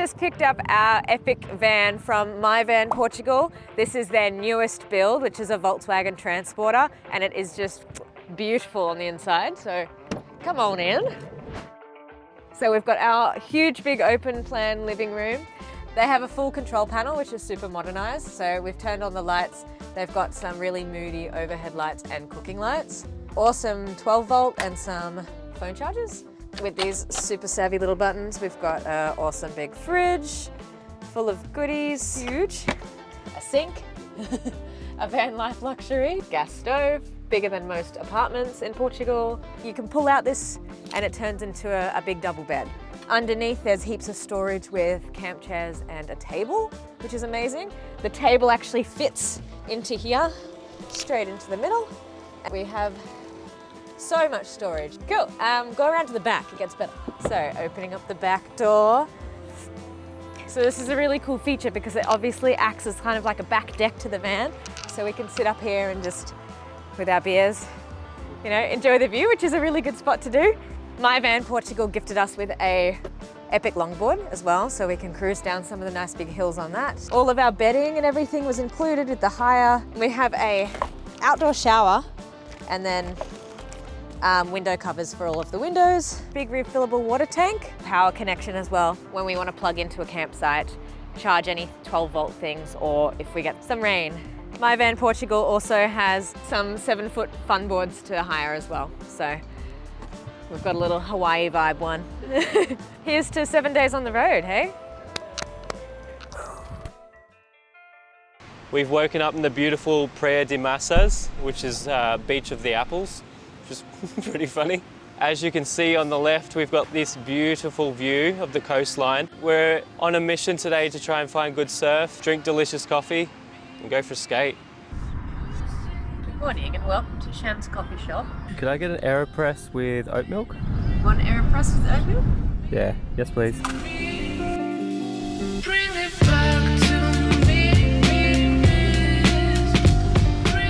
just picked up our epic van from MyVan Portugal. This is their newest build, which is a Volkswagen Transporter, and it is just beautiful on the inside, so come on in. So we've got our huge big open plan living room. They have a full control panel, which is super modernized. So we've turned on the lights. They've got some really moody overhead lights and cooking lights. Awesome 12 volt and some phone chargers. With these super savvy little buttons, we've got an awesome big fridge full of goodies, huge, a sink, a Vanlife luxury, gas stove, bigger than most apartments in Portugal. You can pull out this and it turns into a big double bed. Underneath there's heaps of storage with camp chairs and a table, which is amazing. The table actually fits into here, straight into the middle. We have so much storage. Cool, go around to the back, it gets better. So opening up the back door. So this is a really cool feature because it obviously acts as kind of like a back deck to the van. So we can sit up here and just, with our beers, you know, enjoy the view, which is a really good spot to do. MyVan Portugal gifted us with a epic longboard as well, so we can cruise down some of the nice big hills on that. All of our bedding and everything was included with the hire. We have a outdoor shower and then window covers for all of the windows. Big refillable water tank, power connection as well when we want to plug into a campsite, charge any 12 volt things, or if we get some rain. MyVan Portugal also has some 7-foot fun boards to hire as well. So we've got a little Hawaii vibe one. Here's to 7 days on the road, hey? We've woken up in the beautiful Praia da Macas, which is Beach of the Apples, which is pretty funny. As you can see on the left, we've got this beautiful view of the coastline. We're on a mission today to try and find good surf, drink delicious coffee, and go for a skate. Good morning and welcome to Shan's coffee shop. Could I get an AeroPress with oat milk? One AeroPress with oat milk? Yeah, yes please.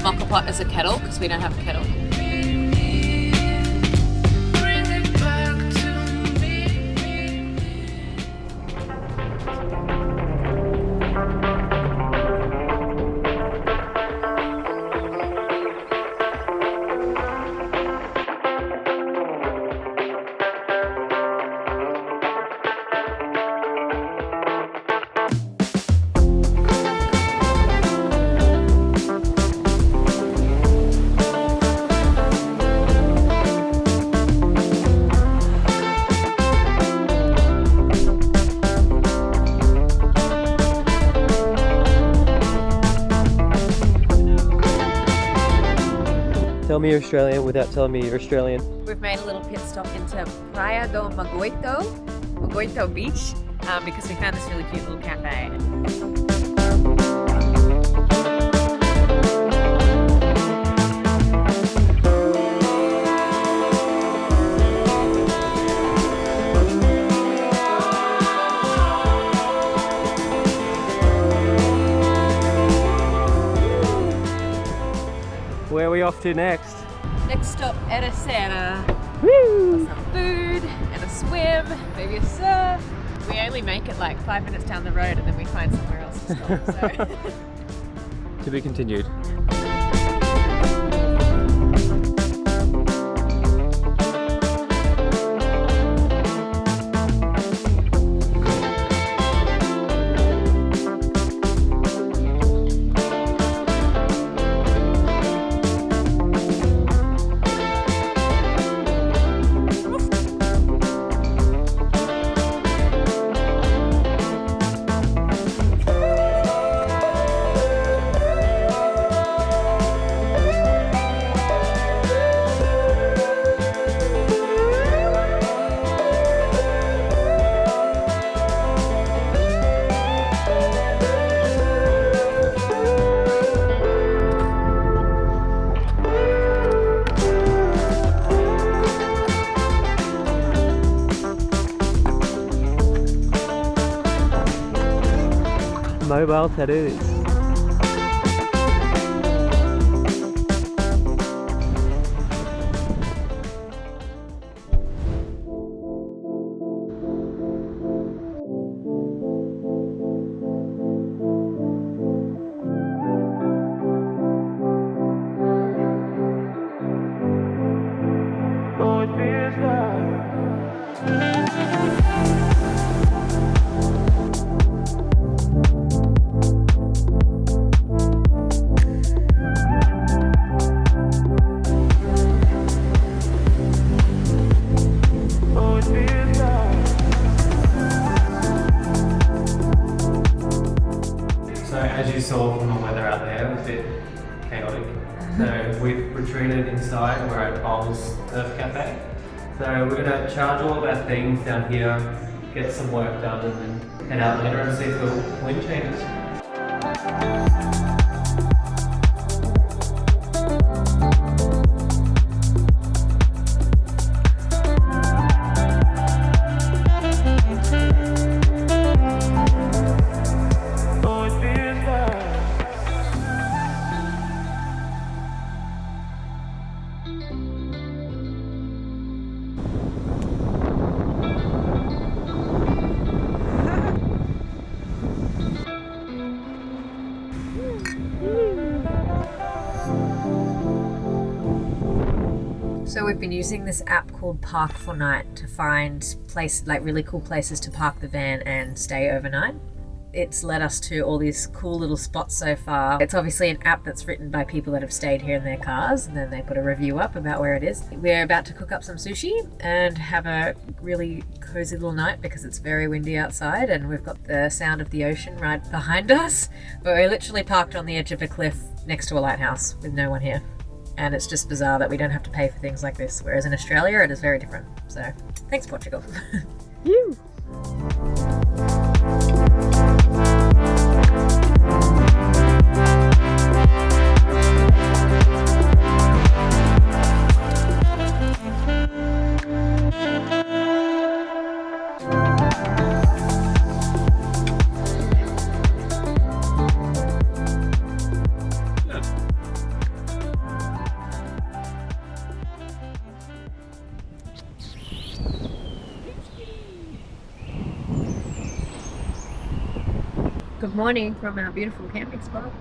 Mocha pot as a kettle, because we don't have a kettle. Tell me you're Australian without telling me you're Australian. We've made a little pit stop into Praia da Magoito Beach, because we found this really cute little cafe. Where are we off to next? Next stop, Ericeira. Woo! Some food and a swim, maybe a surf. We only make it like 5 minutes down the road and then we find somewhere else to stop. So. To be continued. Mobile tattoos. As you saw from the weather out there, it was a bit chaotic. So we've retreated inside. We're at Bowls Surf Cafe. So we're going to charge all of our things down here, get some work done, and then head out later and see if the wind changes. So we've been using this app called Park for Night to find really cool places to park the van and stay overnight. It's led us to all these cool little spots so far. It's obviously an app that's written by people that have stayed here in their cars, and then they put a review up about where it is. We're about to cook up some sushi and have a really cozy little night because it's very windy outside and we've got the sound of the ocean right behind us. But we're literally parked on the edge of a cliff next to a lighthouse with no one here. And it's just bizarre that we don't have to pay for things like this, whereas in Australia it is very different. So, thanks Portugal. You. Good morning from our beautiful camping spot.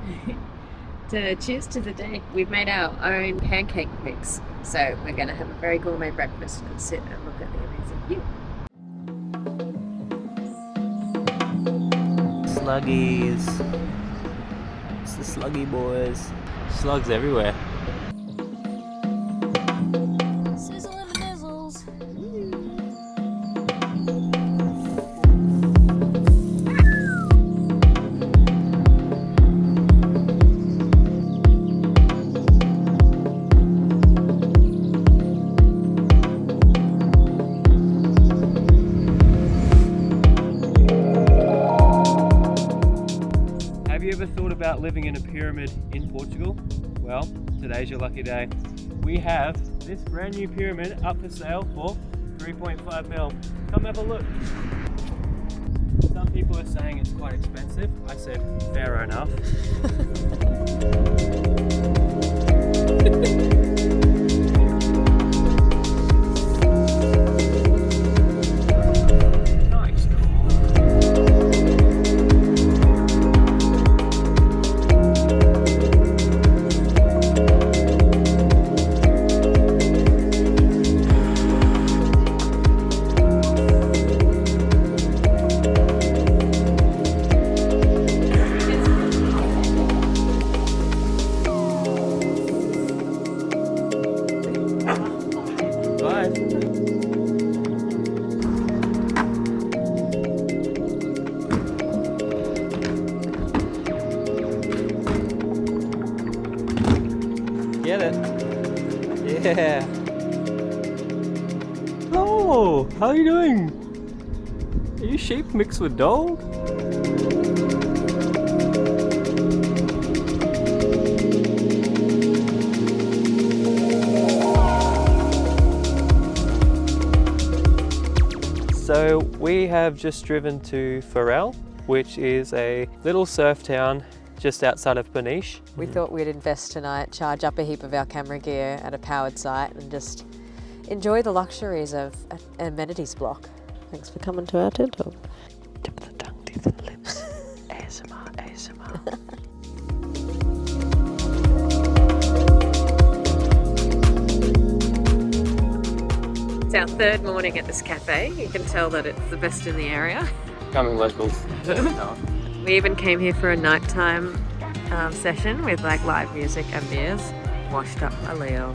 Cheers to the day. We've made our own pancake mix, so we're going to have a very gourmet breakfast and sit and look at the amazing view. Sluggies. It's the sluggy boys. Slugs everywhere. Sizzle and nizzles. Have you ever thought about living in a pyramid in Portugal? Well, today's your lucky day. We have this brand new pyramid up for sale for 3.5 mil. Come have a look. Some people are saying it's quite expensive. I said, fair enough. Get it? Yeah. Oh, how are you doing? Are you sheep mixed with dog? So we have just driven to Ferrel, which is a little surf town just outside of Peniche. We thought we'd invest tonight, charge up a heap of our camera gear at a powered site and just enjoy the luxuries of an amenities block. Thanks for coming to our tent talk. Tip of the tongue, teeth and lips. ASMR, ASMR. It's our third morning at this cafe. You can tell that it's the best in the area. Coming locals. We even came here for a nighttime session with like live music and beers. Washed up by Leo.